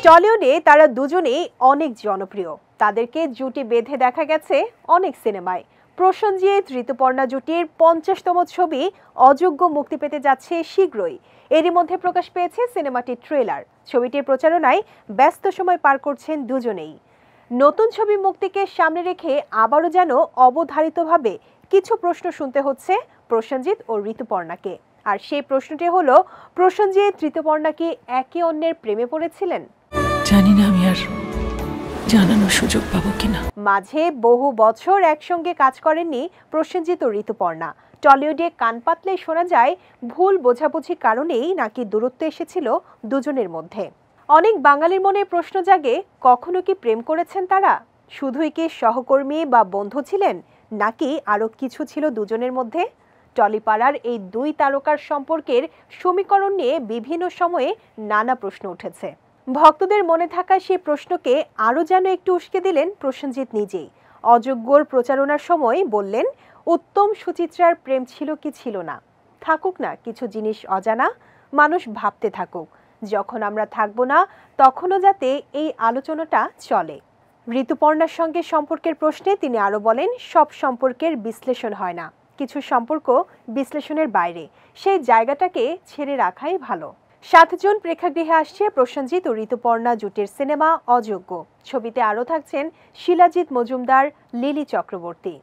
টলিউডে তারা দুজনেই অনেক জনপ্রিয়। তাদেরকে জুটি বেঁধে দেখা গেছে অনেক সিনেমায়। প্রসেনজিৎ ঋতুপর্ণা জুটির 50তম ছবি অযোগ্য মুক্তি পেতে যাচ্ছে শীঘ্রই। এরই মধ্যে প্রকাশ পেয়েছে সিনেমাটির ট্রেলার। ছবিটির প্রচারণায় ব্যস্ত সময় পার করছেন দুজনেই। নতুন ছবি মুক্তিকে সামনে রেখে আবারও যেন অবধারিতভাবে কিছু প্রশ্ন শুনতে হচ্ছে প্রসেনজিৎ ও ঋতুপর্ণাকে। আর সেই প্রশ্নটি হলো, প্রসেনজিৎ ঋতুপর্ণা কি একে অন্যের প্রেমে পড়েছিলেন? জানি না আমি আর জানানোর সুযোগ পাবো কিনা। মাঝে বহু বছর একসঙ্গে কাজ করেননি প্রসেনজিৎ ও ঋতুপর্ণা। টলিউডে কান পাতলেই শোনা যায় ভুল বোঝাবুঝির কারণেই নাকি দূরত্ব এসেছিল দুজনের মধ্যে। অনেক বাঙালির মনে প্রশ্ন জাগে, কখনো কি প্রেম করেছেন তারা? শুধুই কি সহকর্মী বা বন্ধু ছিলেন, নাকি আরো কিছু ছিল দুজনের মধ্যে? টলিপাড়ার এই দুই তারকার সম্পর্কের সমীকরণ নিয়ে বিভিন্ন সময়ে নানা প্রশ্ন উঠেছে। ভক্তদের মনে থাকা সেই প্রশ্নকে আরও যেন একটু উস্কে দিলেন প্রসেনজিৎ নিজেই। অযোগ্যর প্রচারণার সময় বললেন, উত্তম সুচিত্রার প্রেম ছিল কি ছিল না, থাকুক না কিছু জিনিস অজানা, মানুষ ভাবতে থাকুক, যখন আমরা থাকবো না তখনও যাতে এই আলোচনাটা চলে। ঋতুপর্ণার সঙ্গে সম্পর্কের প্রশ্নে তিনি আরও বলেন, সব সম্পর্কের বিশ্লেষণ হয় না, কিছু সম্পর্ক বিশ্লেষণের বাইরে, সেই জায়গাটাকে ছেড়ে রাখাই ভালো। 7 জুন প্রেক্ষাগৃহে আসছে প্রসেনজিৎ ও ঋতুপর্ণা জুটির সিনেমা অযোগ্য। ছবিতে আরও থাকছেন শিলাজিৎ মজুমদার, লিলি চক্রবর্তী।